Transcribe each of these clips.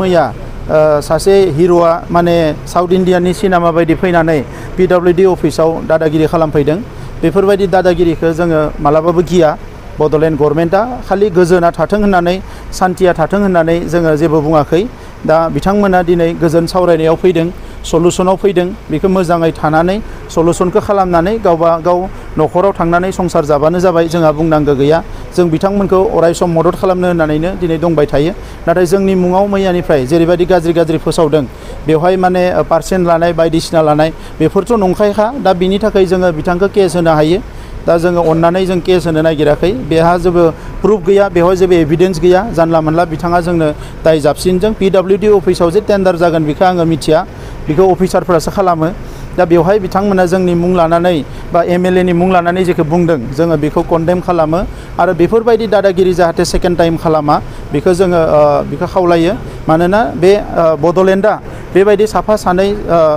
मैया सासे हिर'आ माने साउथ इन्डियानि सिनेमा बायदि फैनानै पिडब्लिउडि अफिसाव दादागिरि खालामफैदों। बेफोरबायदि दादागिरिखौ जोङो मालाबाबो गिया। बड'लेण्ड गभर्नमेन्टआ खालि गोजोना थाथों होननानै सान्थिया थाथों होननानै जोङो जेबो बुङाखै। दा बिथांमोना दिनै गोजोन सावरायनायाव फैदों, सलुसनाव फैदों। बेखौ मोजाङै थानानै सलुसनखौ खालामनानै गावबा गाव न'खराव थांनानै संसार जाबानो जाबाय, जोंहा बुंनांगौ गैया। जों बिथांमोनखौ अरायसम मदद खालामनो होननानैनो दिनै दंबाय थायो। नाथाय जोंनि मुङाव मैयानिफ्राय जेरैबायदि गाज्रि फोसावदों, बेवहाय माने पार्सेन्ट लानाय बायदिसिना लानाय बेफोरथ' नंखायखा। दा बिनि थाखाय जोङो बिथांखौ केस होनो हायो। दा जोङो अननानै जों केस होनो नागिराखै। बेहा जेबो प्रुफ गैया, बेवहाय जेबो एभिडेन्स गैया। जानला मोनला बिथाङा जोंनो दाय जाबसिनजों पिडब्लिउडि अफिसाव जे टेन्डार जागोन बेखौ आङो मिथिया, बेखौ अफिसारफोरासो खालामो। दा बेवहाय बिथांमोना जोंनि मुं लानानै बा एमएलए नि मुं लानानै जेखौ बुंदों जोङो बेखौ कन्डेम खालामो। आरो बेफोरबायदि दादागिरि जाहाथे सेकेन्ड टाइम खालामा बेखौ जोङो बेखौ खावलायो। मानोना बे बड'लेण्डआ बेबायदि साफा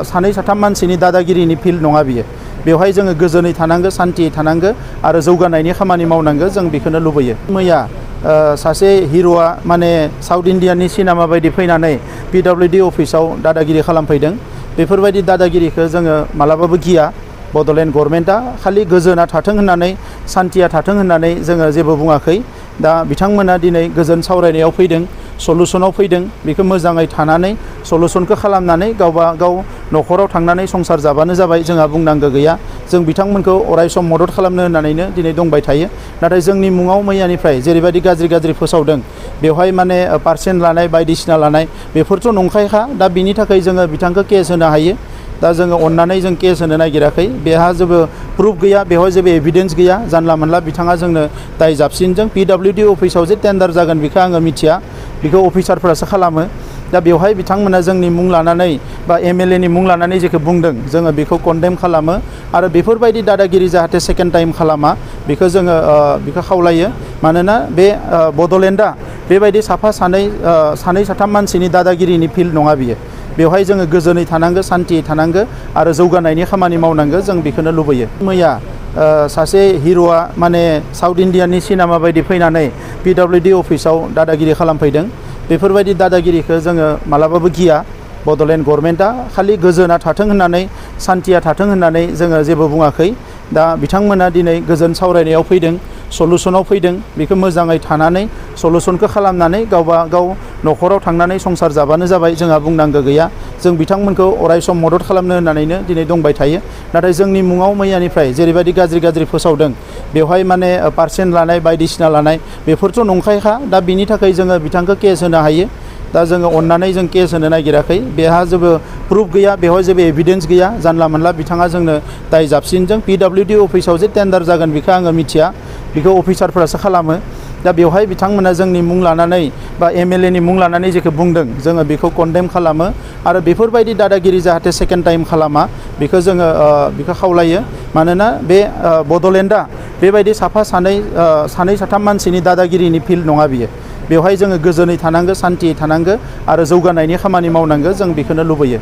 सानै साथाम मानसिनि दादागिरिनि फिल्ड नङा बियो। बेवहाय जोङो गोजोनै थानांगौ, सान्थियै थानांगौ आरो जौगानायनि खामानि मावनांगौ, जों बेखौनो लुबैयो। मैया सासे हिर'आ माने साउथ इन्डियानि सिनेमा बायदि फैनानै पिडब्लिउडि अफिसाव दादागिरि खालामफैदों। बेफोरबायदि दादागिरिखौ जोङो मालाबाबो गिया। बड'लेण्ड गभर्नमेन्टआ खालि गोजोना थाथों होननानै सान्थिया थाथों होननानै जोङो जेबो बुङाखै। दा बिथांमोना दिनै गोजोन सावरायनायाव फैदों, सलुसनाव फैदों। बेखौ मोजाङै थानानै सलुसनखौ खालामनानै गावबा गाव न'खराव थांनानै संसार जाबानो जाबाय, जोंहा बुंनांगौ गैया। जों बिथांमोनखौ अरायसम मदद खालामनो होननानैनो दिनै दंबाय थायो। नाथाय जोंनि मुङाव मैयानिफ्राय जेरैबायदि गाज्रि फोसावदों, बेवहाय माने पार्सेन्ट लानाय बायदिसिना लानाय बेफोरथ' नंखायखा। दा बिनि थाखाय जोङो बिथांखौ केस होनो हायो। दा जोङो अननानै जों केस होनो नागिराखै। बेहा जेबो प्रुफ गैया, बेवहाय जेबो एभिडेन्स गैया। जानला मोनला बिथाङा जोंनो दाय जाबसिनजों पिडब्लिउडि अफिसाव जे टेन्डार जागोन बेखौ आङो मिथिया, बेखौ अफिसारफोरासो खालामो। दा बेवहाय बिथांमोना जोंनि मुं लानानै बा एमएलए नि मुं लानानै जेखौ बुंदों जोङो बेखौ कन्डेम खालामो। आरो बेफोरबायदि दादागिरि जाहाथे सेकेन्ड टाइम खालामा बेखौ जोङो बेखौ खावलायो। मानोना बे बड'लेण्डआ बेबायदि साफा सानै साथाम मानसिनि दादागिरिनि फिल्ड नङा बियो। बेवहाय जोङो गोजोनै थानांगौ, सान्थियै थानांगौ आरो जौगानायनि खामानि मावनांगौ, जों बेखौनो लुबैयो। मैया सासे हिर'आ माने साउथ इन्डियानि सिनेमा बायदि फैनानै पिडब्लिउडि अफिसाव दादागिरि खालामफैदों। बेफोरबायदि दादागिरिखौ जोङो मालाबाबो गिया। बड'लेण्ड गभर्नमेन्टआ खालि गोजोना थाथों होननानै सान्थिया थाथों होननानै जोङो जेबो बुङाखै। दा बिथांमोना दिनै गोजोन सावरायनायाव फैदों, सलुसनाव फैदों। बेखौ मोजाङै थानानै सलुसनखौ खालामनानै गावबा गाव न'खराव थांनानै संसार जाबानो जाबाय, जोंहा बुंनांगौ गैया। जों बिथांमोनखौ अरायसम मदद खालामनो होननानैनो दिनै दंबाय थायो। नाथाय जोंनि मुङाव मैयानिफ्राय जेरैबायदि गाज्रि फोसावदों, बेवहाय माने पार्सेन्ट लानाय बायदिसिना लानाय बेफोरथ' नंखायखा। दा बिनि थाखाय जोङो बिथांखौ केस होनो हायो। दा जोङो अननानै जों केस होनो नागिराखै। बेहा जेबो प्रुफ गैया, बेवहाय जेबो एभिडेन्स गैया। जानला मोनला बिथाङा जोंनो दाय जाबसिनजों पिडब्लिउडि अफिसाव जे टेन्डार जागोन बेखौ आङो मिथिया, बेखौ अफिसारफोरासो खालामो। दा बेवहाय बिथांमोना जोंनि मुं लानानै बा एमएलए नि मुं लानानै जेखौ बुंदों जोङो बेखौ कन्डेम खालामो। आरो बेफोरबायदि दादागिरि जाहाथे सेकेन्ड टाइम खालामा बेखौ जोङो बेखौ खावलायो। मानोना बे बड'लेण्डआ बेबायदि साफा सानै साथाम मानसिनि दादागिरिनि फिल्ड नङा बियो। बेवहाय जोङो गोजोनै थानांगौ, सान्थियै थानांगौ आरो जौगानायनि खामानि मावनांगौ, जों बेखौनो लुबैयो।